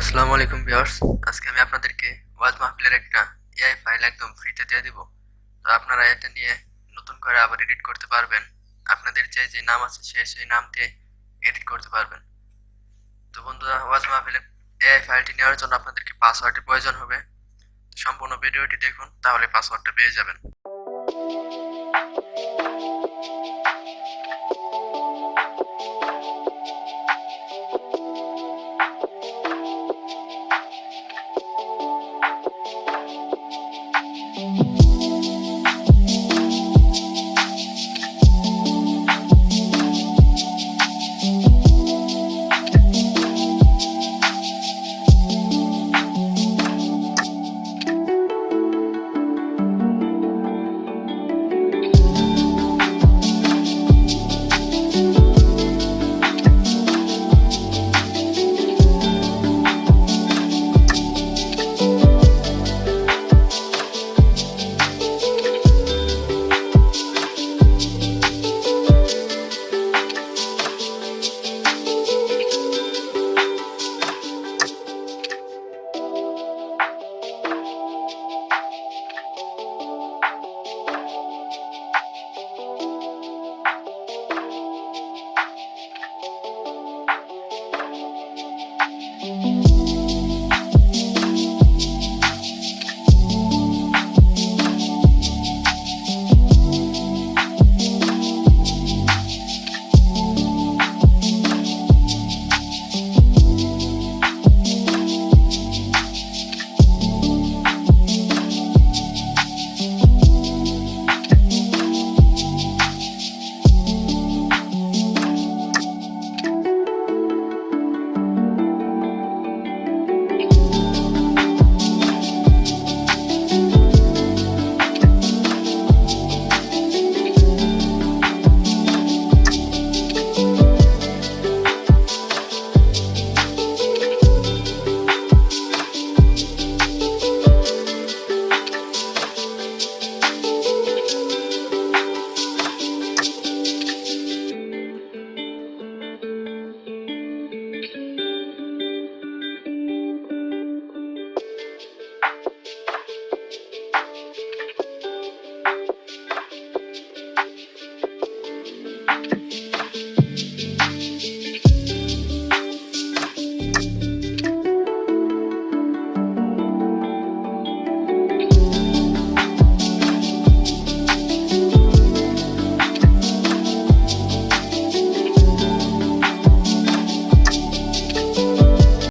আসসালামু আলাইকুম ভিউয়ার্স। আজকে আমি আপনাদেরকে ওয়াজ মাহফিলের একটা এআই ফাইল একদম ফ্রিতে দিয়ে দিব। তো আপনারা এটা নিয়ে নতুন করে আবার এডিট করতে পারবেন। আপনাদের যে নাম আছে সেই নাম দিয়ে এডিট করতে পারবেন। তো বন্ধুরা, ওয়াজ মাহফিলের এআই ফাইলটি নেওয়ার জন্য আপনাদেরকে পাসওয়ার্ডের প্রয়োজন হবে। সম্পূর্ণ ভিডিওটি দেখুন, তাহলে পাসওয়ার্ডটা পেয়ে যাবেন।